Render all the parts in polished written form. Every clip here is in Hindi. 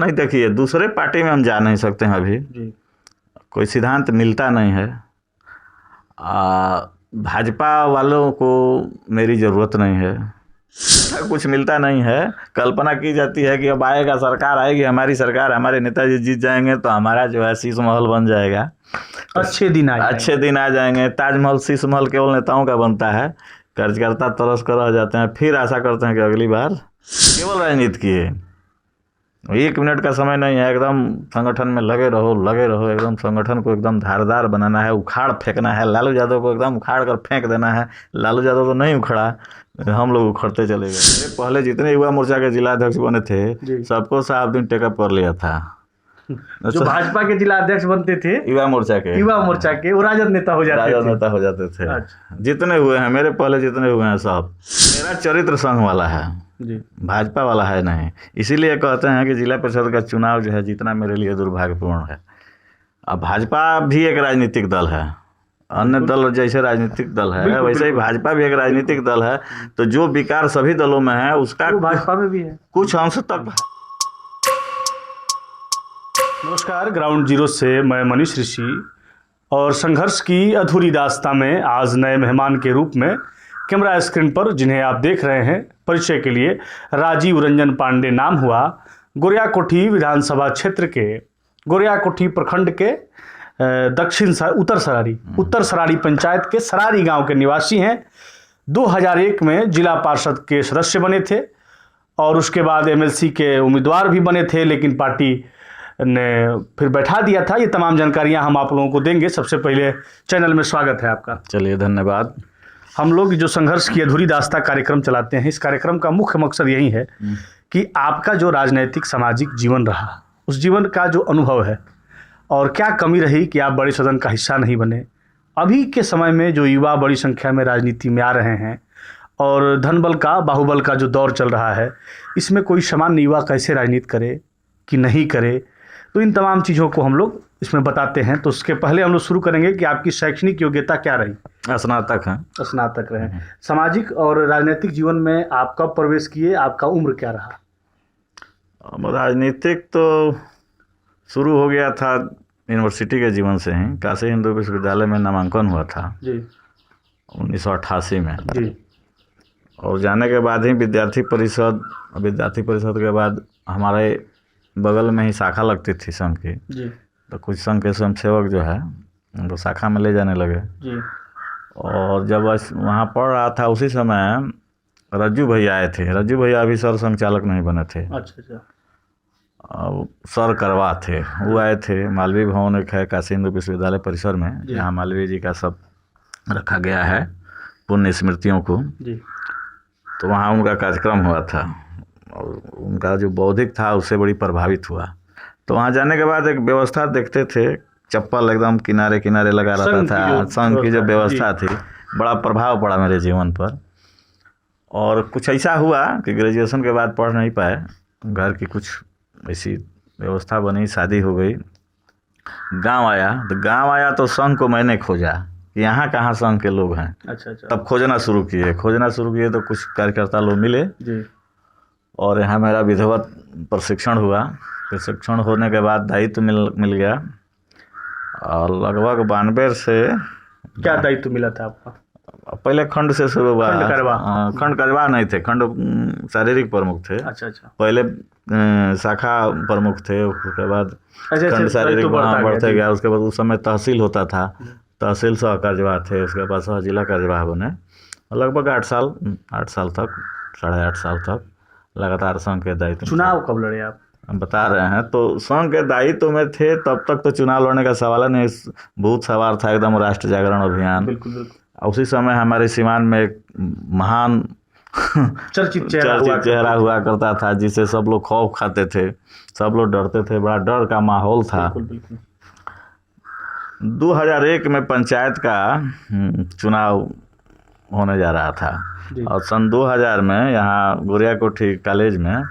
नहीं, देखिए दूसरे पार्टी में हम जा नहीं सकते हैं अभी जी। कोई सिद्धांत मिलता नहीं है। भाजपा वालों को मेरी ज़रूरत नहीं है, कुछ मिलता नहीं है। कल्पना की जाती है कि अब आएगा, सरकार आएगी, हमारी सरकार, हमारे नेताजी जीत जाएंगे तो हमारा जो है शीश महल बन जाएगा, अच्छे दिन आ जाएंगे। ताजमहल शीश महल केवल नेताओं का बनता है, कार्यकर्ता तरस कर रह जाते हैं। फिर आशा करते हैं कि अगली बार केवल राजनीति की है। 1 मिनट का समय नहीं है, एकदम संगठन में लगे रहो, एकदम संगठन को एकदम धारदार बनाना है, उखाड़ फेंकना है। लालू यादव को एकदम उखाड़ कर फेंक देना है। लालू यादव तो नहीं उखड़ा, हम लोग उखड़ते चले गए। पहले जितने युवा मोर्चा के जिला अध्यक्ष बने थे सबको साहब टेकअप कर लिया था। जो भाजपा के जिला अध्यक्ष बनते थे युवा मोर्चा के वो राजद नेता हो जाते थे। अच्छा। जितने हुए हैं मेरे पहले जितने हुए हैं सब, मेरा चरित्र संघ वाला है जी, भाजपा वाला है नहीं। इसीलिए कहते हैं कि जिला परिषद का चुनाव जो है जीतना मेरे लिए दुर्भाग्यपूर्ण है। अब भाजपा भी एक राजनीतिक दल है, अन्य दल जैसे राजनीतिक दल है वैसे ही भाजपा भी एक राजनीतिक दल है। तो जो विकार सभी दलों में है उसका भाजपा में भी है कुछ अंश तक। नमस्कार, ग्राउंड जीरो से मैं मनीष ऋषि और संघर्ष की अधूरी दास्तां में आज नए मेहमान के रूप में कैमरा स्क्रीन पर जिन्हें आप देख रहे हैं, परिचय के लिए राजीव रंजन पांडे नाम हुआ, गोरियाकोठी विधानसभा क्षेत्र के गोरियाकोठी प्रखंड के उत्तर सरारी पंचायत के सरारी गांव के निवासी हैं। 2001 में जिला पार्षद के सदस्य बने थे और उसके बाद एमएलसी के उम्मीदवार भी बने थे, लेकिन पार्टी ने फिर बैठा दिया था। ये तमाम जानकारियां हम आप लोगों को देंगे। सबसे पहले चैनल में स्वागत है आपका। चलिए, धन्यवाद। हम लोग जो संघर्ष की अधूरी दास्तां कार्यक्रम चलाते हैं, इस कार्यक्रम का मुख्य मकसद यही है कि आपका जो राजनीतिक सामाजिक जीवन रहा, उस जीवन का जो अनुभव है और क्या कमी रही कि आप बड़े सदन का हिस्सा नहीं बने। अभी के समय में जो युवा बड़ी संख्या में राजनीति में आ रहे हैं और धनबल का बाहुबल का जो दौर चल रहा है, इसमें कोई सामान्य युवा कैसे राजनीति करे कि नहीं करे, तो इन तमाम चीज़ों को हम लोग इसमें बताते हैं। तो उसके पहले हम लोग शुरू करेंगे कि आपकी शैक्षणिक योग्यता क्या रही। स्नातक है। स्नातक रहे। सामाजिक और राजनीतिक जीवन में आप कब प्रवेश किए, आपका उम्र क्या रहा? राजनीतिक तो शुरू हो गया था यूनिवर्सिटी के जीवन से ही। काशी हिंदू विश्वविद्यालय में नामांकन हुआ था जी 1988 में जी। और जाने के बाद ही विद्यार्थी परिषद के बाद हमारे बगल में ही शाखा लगती थी संघ की जी। तो कुछ संघ के स्वयंसेवक जो है उनको शाखा में ले जाने लगे जी। और जब वहाँ पढ़ रहा था उसी समय रज्जू भैया आए थे। रज्जू भैया अभी सर संचालक नहीं बने थे। अच्छा। सर करवा थे, वो आए थे। मालवीय भवन एक है काशी हिंदू विश्वविद्यालय परिसर में, जहाँ मालवीय जी का सब रखा गया है पुण्य स्मृतियों को जी। तो वहाँ उनका कार्यक्रम हुआ था और उनका जो बौद्धिक था उससे बड़ी प्रभावित हुआ। तो वहाँ जाने के बाद एक व्यवस्था देखते थे, चप्पल एकदम किनारे किनारे लगा रहता था। संघ की जो व्यवस्था थी, बड़ा प्रभाव पड़ा मेरे जीवन पर। और कुछ ऐसा हुआ कि ग्रेजुएशन के बाद पढ़ नहीं पाए, घर की कुछ ऐसी व्यवस्था बनी, शादी हो गई, गांव आया तो संघ को मैंने खोजा कि यहाँ कहाँ संघ के लोग हैं। अच्छा। तब खोजना शुरू किए तो कुछ कार्यकर्ता लोग मिले जी। और यहाँ मेरा विधिवत प्रशिक्षण हुआ। प्रशिक्षण होने के बाद दायित्व मिल गया और लगभग 92 से। क्या दायित्व मिला था आपका? पहले खंड से शुरू हुआ। खंड करवा नहीं थे, खंड शारीरिक प्रमुख थे। अच्छा। पहले शाखा प्रमुख थे, उसके बाद खंड शारीरिक बढ़ते गया। उसके बाद उस समय तहसील होता था, तहसील सह कार्यवाह थे, उसके बाद सह जिला कार्यवाह बने। लगभग 8 साल तक, 8.5 साल तक लगातार संघ के दायित्व। चुनाव कब लड़े आप? हम बता रहे हैं। तो संघ के दायित्व में थे तब तक तो चुनाव लड़ने का सवाल नहीं, भूत सवार था एकदम राष्ट्र जागरण अभियान। बिल्कुल। उसी समय हमारे सीमान में एक महान चर्चित चेहरा हुआ करता था, जिसे सब लोग खौफ खाते थे, सब लोग डरते थे, बड़ा डर का माहौल था। बिल्कुल। 2001 में पंचायत का चुनाव होने जा रहा था और सन 2000 में यहाँ गोरियाकोठी कॉलेज में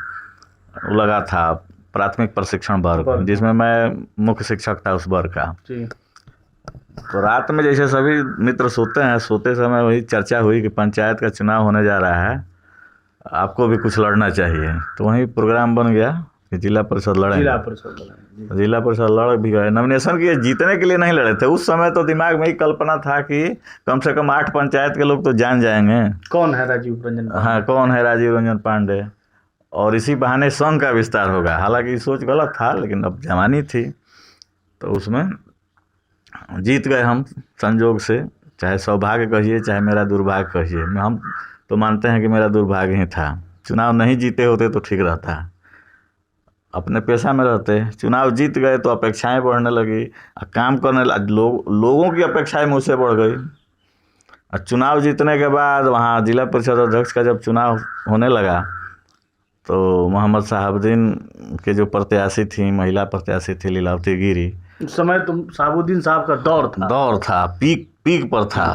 लगा था प्राथमिक प्रशिक्षण वर्ग, जिसमें मैं मुख्य शिक्षक था उस वर्ग का। तो रात में जैसे सभी मित्र सोते हैं, सोते समय वही चर्चा हुई कि पंचायत का चुनाव होने जा रहा है, आपको भी कुछ लड़ना चाहिए। तो वहीं प्रोग्राम बन गया कि जिला परिषद लड़ेंगे। जिला परिषद लड़ेंगे। जिला परिषद लड़ भी गए, नॉमिनेशन किए, जीतने के लिए नहीं लड़े थे। उस समय तो दिमाग में ही कल्पना था कि कम से कम 8 पंचायत के लोग तो जान जाएंगे कौन है राजीव रंजन? हाँ, कौन है राजीव रंजन पांडे, और इसी बहाने संघ का विस्तार होगा। हालांकि सोच गलत था, लेकिन अब जवानी थी तो उसमें जीत गए हम संजोग से। चाहे सौभाग्य कहिए, चाहे मेरा दुर्भाग्य कहिए, हम तो मानते हैं कि मेरा दुर्भाग्य ही था। चुनाव नहीं जीते होते तो ठीक रहता, अपने पेशा में रहते। चुनाव जीत गए तो अपेक्षाएं बढ़ने लगी, काम करने लोगों की अपेक्षाएं मुझसे बढ़ गई। और चुनाव जीतने के बाद वहाँ जिला परिषद अध्यक्ष का जब चुनाव होने लगा तो मोहम्मद साहबुद्दीन के जो प्रत्याशी थी, महिला प्रत्याशी थी लीलावती गिरी, उस समय तुम साहबुद्दीन साहब का दौर था, पीक पर था।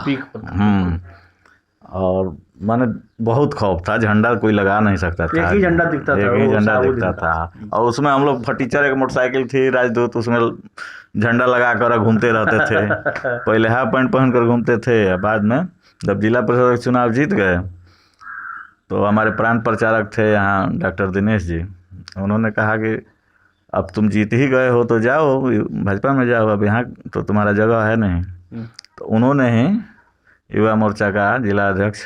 और माने बहुत खौफ था, झंडा कोई लगा नहीं सकता था, एक ही झंडा दिखता था। और उसमें हम लोग फटीचर, एक मोटरसाइकिल थी राजदूत, उसमें झंडा लगा कर घूमते रहते थे। पहले हाफ पैंट पहन कर घूमते थे, बाद में जब जिला परिषद चुनाव जीत गए तो हमारे प्रांत प्रचारक थे यहाँ डॉक्टर दिनेश जी, उन्होंने कहा कि अब तुम जीत ही गए हो तो जाओ भाजपा में जाओ, अब यहाँ तो तुम्हारा जगह है नहीं। तो उन्होंने ही युवा मोर्चा का जिला अध्यक्ष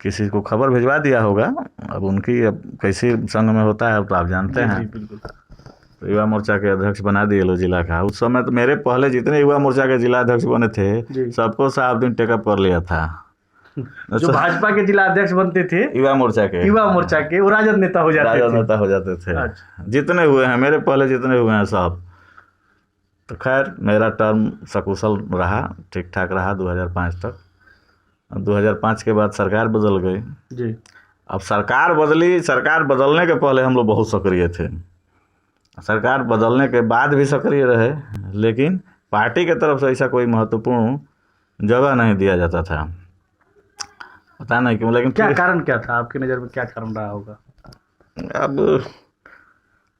किसी को खबर भिजवा दिया होगा, अब उनकी अब कैसे संघ में होता है तो आप जानते हैं। तो युवा मोर्चा के अध्यक्ष बना दिए लो जिला का। उस समय तो मेरे पहले जितने युवा मोर्चा के जिला अध्यक्ष बने थे सबको साहबुद्दीन टेकअप कर लिया था। जो भाजपा के जिला अध्यक्ष बनते थे युवा मोर्चा के वो राजद नेता हो जाते थे। जितने हुए हैं मेरे पहले जितने हुए हैं सब। तो खैर मेरा टर्म सकुशल रहा, ठीक ठाक रहा 2005 तक। 2005 के बाद सरकार बदल गई जी। अब सरकार बदली, सरकार बदलने के पहले हम लोग बहुत सक्रिय थे, सरकार बदलने के बाद भी सक्रिय रहे, लेकिन पार्टी के तरफ से ऐसा कोई महत्वपूर्ण जगह नहीं दिया जाता था, पता नहीं क्यों। लेकिन क्या कारण क्या था आपकी नज़र में, क्या कारण रहा होगा?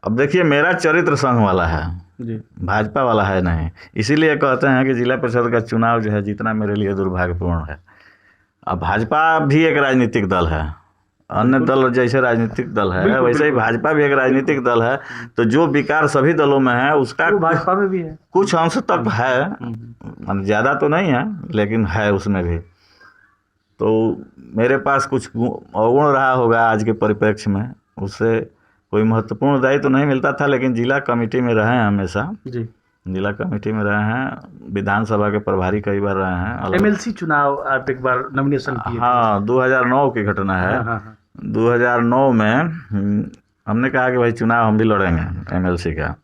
अब देखिए, मेरा चरित्र संघ वाला है जी, भाजपा वाला है नहीं। इसीलिए कहते हैं कि जिला परिषद का चुनाव जो है जीतना मेरे लिए दुर्भाग्यपूर्ण है। अब भाजपा भी एक राजनीतिक दल है, अन्य दल जैसे राजनीतिक दल है वैसे ही भाजपा भी एक राजनीतिक दल है। तो जो विकार सभी दलों में है उसका भाजपा में भी है, कुछ अंश तक है, ज़्यादा तो नहीं है लेकिन है उसमें भी। तो मेरे पास कुछ अवगुण रहा होगा आज के परिप्रेक्ष्य में, उससे कोई महत्वपूर्ण दायित्व तो नहीं मिलता था। लेकिन जिला कमेटी में रहे हैं हमेशा जी, जिला कमेटी में रहे हैं, विधानसभा के प्रभारी कई बार रहे हैं। एमएलसी चुनाव आप एक बार नॉमिनेशन किए? हाँ, 2009 की घटना है। 2009 में हमने कहा कि भाई चुनाव हम भी लड़ेंगे एमएलसी का।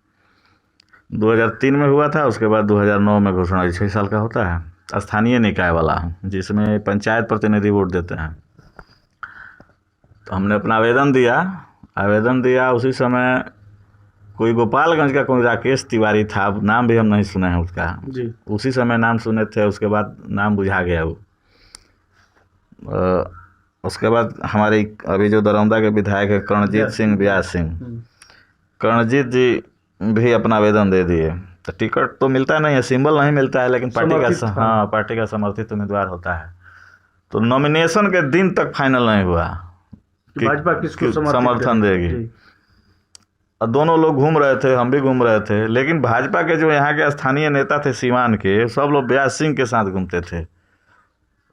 2003 में हुआ था, उसके बाद 2009 में घोषणा 6 साल का होता है स्थानीय निकाय वाला, जिसमें पंचायत प्रतिनिधि वोट देते हैं। तो हमने अपना आवेदन दिया। उसी समय कोई गोपालगंज का कोई राकेश तिवारी था, नाम भी हम नहीं सुने हैं उसका जी। उसी समय नाम सुने थे, उसके बाद नाम बुझा गया वो। उसके बाद हमारे अभी जो दरौंदा के विधायक है कर्णजीत सिंह व्यास सिंह, कर्णजीत जी भी अपना आवेदन दे दिए। तो टिकट तो मिलता नहीं है, सिंबल नहीं मिलता है, लेकिन पार्टी का समर्थित उम्मीदवार होता है। तो नॉमिनेशन के दिन तक फाइनल नहीं हुआ कि भाजपा किसको समर्थन देगी। और दोनों लोग घूम रहे थे, हम भी घूम रहे थे, लेकिन भाजपा के जो यहाँ के स्थानीय नेता थे सीवान के, सब लोग व्यास सिंह के साथ घूमते थे,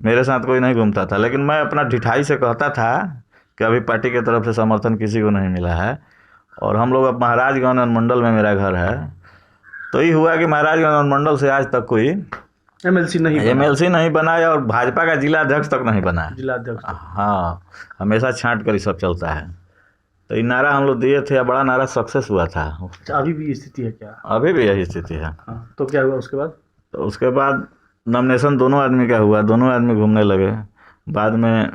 मेरे साथ कोई नहीं घूमता था। लेकिन मैं अपना ढिठाई से कहता था कि अभी पार्टी की तरफ से समर्थन किसी को नहीं मिला है। और हम लोग अब महाराजगंज अनुमंडल में मेरा घर है, तो ये हुआ कि महाराजगंज अनुमंडल से आज तक कोई एमएलसी नहीं बना है, और भाजपा का जिला अध्यक्ष तक नहीं बना है। जिला अध्यक्ष हाँ, हमेशा छांट कर ही सब चलता है। तो ये नारा हम लोग दिए थे, बड़ा नारा सक्सेस हुआ था। अभी भी स्थिति है क्या? अभी भी यही स्थिति है। तो क्या हुआ उसके बाद? तो उसके बाद नॉमिनेशन दोनों आदमी का हुआ, दोनों आदमी घूमने लगे। बाद में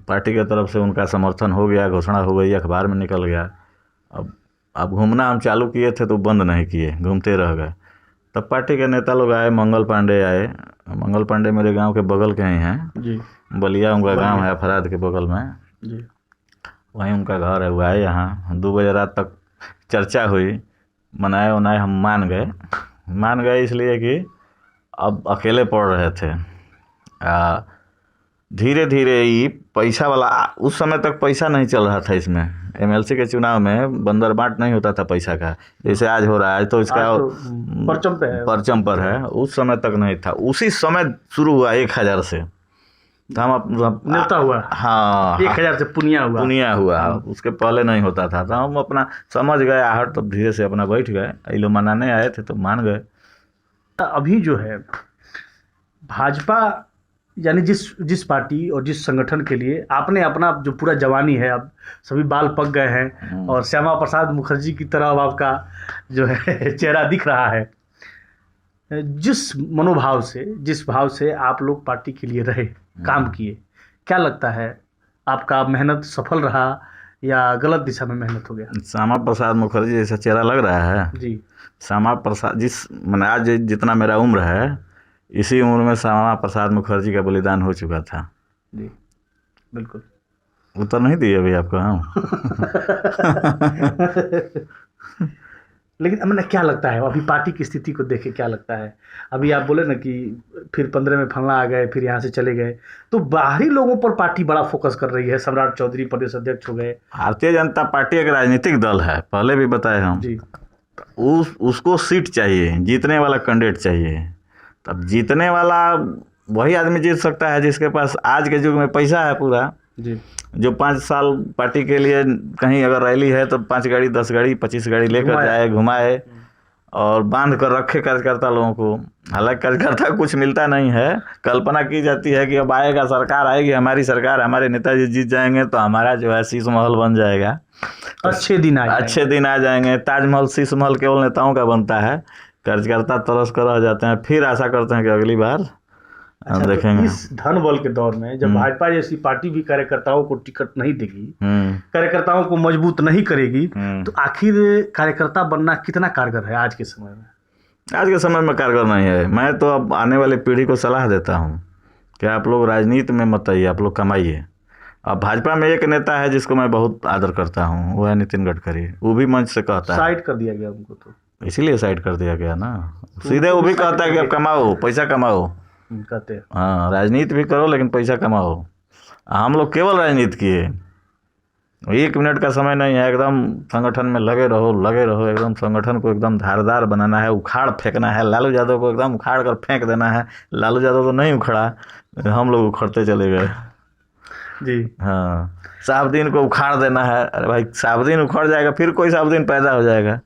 पार्टी की तरफ से उनका समर्थन हो गया, घोषणा हो गई, अखबार में निकल गया। अब घूमना हम चालू किए थे तो बंद नहीं किए, घूमते रह गए। तब पार्टी के नेता लोग आए, मंगल पांडे आए। मंगल पांडे मेरे गांव के बगल के ही हैं जी, बलिया उनका गांव है, अफराद के बगल में जी, वहीं उनका घर है। वो आए यहाँ, 2 बजे रात तक चर्चा हुई, मनाए उनाए, हम मान गए इसलिए कि अब अकेले पड़ रहे थे। धीरे धीरे ये पैसा वाला, उस समय तक पैसा नहीं चल रहा था इसमें। एमएलसी के चुनाव में बंदर बांट नहीं होता था पैसा का, जैसे आज हो रहा है। तो इसका आज तो परचम पे है, परचम पर है, उस समय तक नहीं था। उसी समय शुरू हुआ 1000 से, तो हम नेता हुआ। हाँ 1000 से पुनिया हुआ। उसके पहले नहीं होता था। तो हम अपना समझ गए आहट, तो धीरे से अपना बैठ गए। ये लोग मनाने आए थे तो मान गए। अभी जो है भाजपा, यानी जिस पार्टी और जिस संगठन के लिए आपने अपना जो पूरा जवानी है, अब सभी बाल पक गए हैं और श्यामा प्रसाद मुखर्जी की तरह अब आपका जो है चेहरा दिख रहा है, जिस मनोभाव से, जिस भाव से आप लोग पार्टी के लिए रहे, काम किए, क्या लगता है आपका मेहनत सफल रहा या गलत दिशा में मेहनत हो गया? श्यामा प्रसाद मुखर्जी जैसा चेहरा लग रहा है जी। श्यामा प्रसाद, मैंने आज जितना मेरा उम्र है, इसी उम्र में श्यामा प्रसाद मुखर्जी का बलिदान हो चुका था। जी बिल्कुल। उत्तर नहीं दिए अभी आपको। हाँ लेकिन मैंने क्या लगता है अभी पार्टी की स्थिति को देख के क्या लगता है? अभी आप बोले ना कि फिर 15 में फलना आ गए, फिर यहाँ से चले गए, तो बाहरी लोगों पर पार्टी बड़ा फोकस कर रही है। सम्राट चौधरी प्रदेश अध्यक्ष हो गए। भारतीय जनता पार्टी एक राजनीतिक दल है, पहले भी बताए हम जी। उसको सीट चाहिए, जीतने वाला कैंडिडेट चाहिए। तब जीतने वाला वही आदमी जीत सकता है जिसके पास आज के युग में पैसा है पूरा जी। जो 5 साल पार्टी के लिए कहीं अगर रैली है तो 5 गाड़ी 10 गाड़ी 25 गाड़ी लेकर जाए, घुमाए और बांध कर रखे कार्यकर्ता लोगों को। हालांकि कार्यकर्ता कुछ मिलता नहीं है। कल्पना की जाती है कि अब आएगा, सरकार आएगी, हमारी सरकार, हमारे नेताजी जीत जाएंगे तो हमारा जो है शीश महल बन जाएगा, अच्छे दिन आ जाएंगे। ताजमहल शीश महल केवल नेताओं का बनता है, कार्यकर्ता तरस कर रह जाते हैं। फिर आशा करते हैं कि अगली बार हम देखेंगे। तो इस धन बल के दौर में जब भाजपा जैसी पार्टी भी कार्यकर्ताओं को टिकट नहीं देगी, कार्यकर्ताओं को मजबूत नहीं करेगी, तो आखिर कार्यकर्ता बनना कितना कारगर है आज के समय में? आज के समय में कारगर नहीं है। मैं तो अब आने वाली पीढ़ी को सलाह देता हूँ कि आप लोग राजनीति में मत आइए, आप लोग कमाइए। अब भाजपा में एक नेता है जिसको मैं बहुत आदर करता हूँ, वो है नितिन गडकरी। वो भी मंच से कहता है, साइड कर दिया गया उनको, तो इसीलिए साइड कर दिया गया ना। सीधे वो भी कहता है कि अब कमाओ, पैसा कमाओ, कहते हैं हाँ राजनीति भी करो लेकिन पैसा कमाओ। हम लोग केवल राजनीति किए, 1 मिनट का समय नहीं है। एकदम संगठन में लगे रहो, एकदम संगठन को एकदम धारदार बनाना है, उखाड़ फेंकना है। लालू यादव को एकदम उखाड़ कर फेंक देना है। लालू यादव तो नहीं उखड़ा, हम लोग उखड़ते चले गए जी। हाँ, साहबुद्दीन को उखाड़ देना है। अरे भाई साहबुद्दीन उखड़ जाएगा, फिर कोई साहबुद्दीन पैदा हो जाएगा।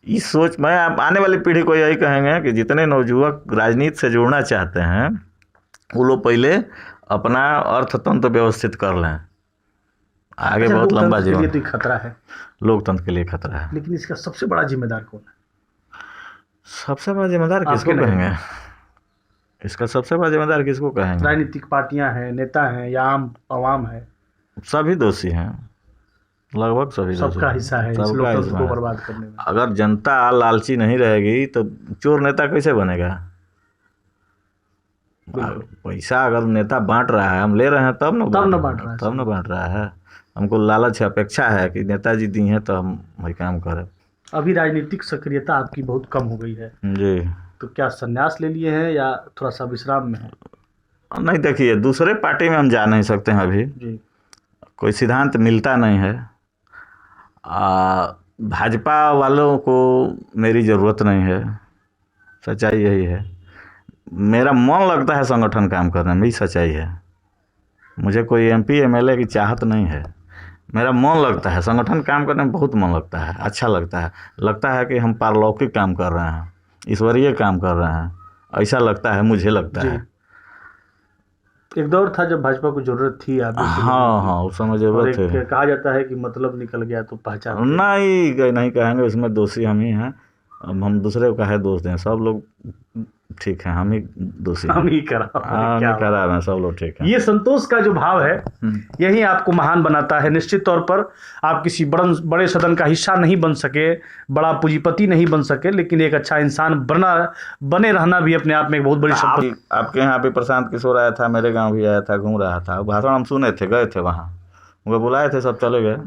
इस सोच में आप आने वाली पीढ़ी को यही कहेंगे कि जितने नवयुवक राजनीति से जुड़ना चाहते हैं वो लोग पहले अपना अर्थतंत्र व्यवस्थित कर लें। आगे बहुत लंबा जीवन, तो खतरा है, लोकतंत्र के लिए खतरा है। लेकिन इसका सबसे बड़ा जिम्मेदार कौन है? सबसे बड़ा जिम्मेदार किसको कहेंगे? इसका सबसे बड़ा जिम्मेदार किसको कहेंगे? राजनीतिक पार्टियां हैं, नेता हैं या आम आवाम है? सभी दोषी हैं, लगभग सभी। सबका हिस्सा है इस लोकतंत्र को बर्बाद करने में। अगर जनता लालची नहीं रहेगी तो चोर नेता कैसे बनेगा? पैसा अगर नेता बांट रहा है, हम ले रहे हैं तब न बांट रहा है। हमको लालच है, अपेक्षा है कि नेताजी दी हैं तो हम वही काम करें। अभी राजनीतिक सक्रियता आपकी बहुत कम हो गई है जी, तो क्या संन्यास ले लिए हैं या थोड़ा सा विश्राम में है? नहीं, देखिए दूसरे पार्टी में हम जा नहीं सकते हैं अभी जी। कोई सिद्धांत मिलता नहीं है। भाजपा वालों को मेरी ज़रूरत नहीं है, सच्चाई यही है। मेरा मन लगता है संगठन काम करने में, यही सच्चाई है। मुझे कोई एमपी एमएलए की चाहत नहीं है, मेरा मन लगता है संगठन काम करने में, बहुत मन लगता है, अच्छा लगता है कि हम पारलौकिक काम कर रहे हैं, ईश्वरीय काम कर रहे हैं, ऐसा लगता है, मुझे लगता है। एक दौर था जब भाजपा को जरूरत थी आदमी। हाँ, उस समय जरूरत है। कहा जाता है कि मतलब निकल गया तो पहचान नहीं कहेंगे, उसमें दोषी हम ही हैं। अब हम दूसरे को काहे दोष दें? सब लोग ठीक है, हम ही दोषी, हम ही करा हैं, सब लोग ठीक है। ये संतोष का जो भाव है यही आपको महान बनाता है। निश्चित तौर पर आप किसी बड़े सदन का हिस्सा नहीं बन सके, बड़ा पूंजीपति नहीं बन सके, लेकिन एक अच्छा इंसान बने रहना भी अपने आप में एक बहुत बड़ी संपत्ति। आपके यहाँ पे प्रशांत किशोर आया था, मेरे गाँव भी आया था, घूम रहा था, भाषण हम सुने थे, गए थे वहाँ, वो बुलाए थे, सब चले गए।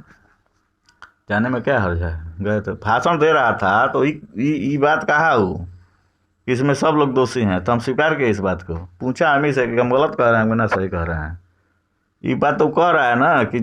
जाने में क्या हर्ज है, गए थे, भाषण दे रहा था। तो ये बात कहा हो इसमें सब लोग दोषी हैं, तो हम स्वीकार किए इस बात को। पूछा हम ही से कि हम गलत कह रहे हैं कि ना सही कह रहे हैं। ये बात तो कह रहा है ना कि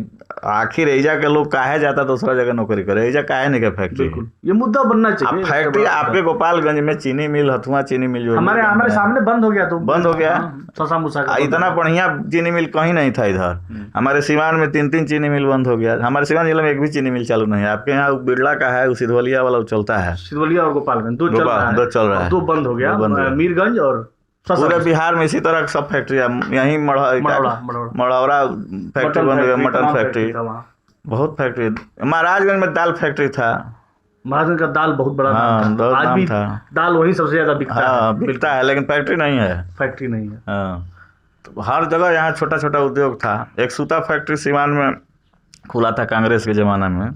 आखिर एजा के लोग काहे जाता दूसरा जगह नौकरी करे, एजा काहे नहीं के फैक्ट्री। बिल्कुल, ये मुद्दा बनना अब चाहिए। फैक्ट्री आपके गोपालगंज में चीनी मिल, हथुआ चीनी मिल जो हमारे सामने बंद हो गया, तो बंद हो गया। ससा मुसा का इतना बढ़िया चीनी मिल कहीं नहीं था इधर। हमारे सिवान में 3 चीनी मिल बंद हो गया। हमारे सिवान जिले में एक भी चीनी मिल चालू नहीं है। आपके यहाँ बिरला का है, सिधवलिया वाला चलता है, सिधवलिया और गोपालगंज दो चल रहा है, दो बंद हो गया, मीरगंज और पूरे बिहार में इसी तरह सब फैक्ट्री यहीं मढ़ौरा फैक्ट्री बंद हो गया, मटन फैक्ट्री, बहुत फैक्ट्री। महाराजगंज में दाल फैक्ट्री था, महाराजगंज का दाल बहुत बड़ा हाँ, था। आज भी था। दाल वहीं सबसे ज्यादा बिकता है, लेकिन फैक्ट्री नहीं है। फैक्ट्री नहीं है। हाँ, तो हर जगह यहाँ छोटा छोटा उद्योग था। एक सूता फैक्ट्री सिवान में खुला था कांग्रेस के ज़माना में,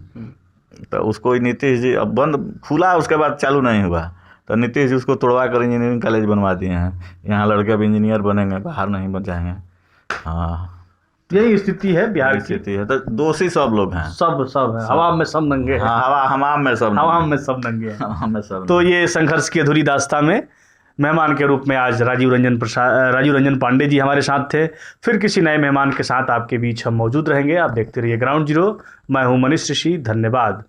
तो उसको नीतीश जी अब बंद खुला, उसके बाद चालू नहीं हुआ, तो नीतीश जी उसको तोड़वा कर इंजीनियरिंग कॉलेज बनवा दिए हैं। यहाँ लड़के अब इंजीनियर बनेंगे, बाहर नहीं बन जाएंगे। हाँ, यही स्थिति है बिहार की। स्थिति है, तो दोषी सब लोग हैं, सब है। हवा में सब नंगे हैं। हाँ, हवा में सब नंगे हैं। हवा में सब। तो ये संघर्ष की अधूरी दास्तां में मेहमान के रूप में आज राजीव रंजन पांडे जी हमारे साथ थे। फिर किसी नए मेहमान के साथ आपके बीच हम मौजूद रहेंगे। आप देखते रहिए ग्राउंड जीरो। मैं हूँ मनीष ऋषि, धन्यवाद।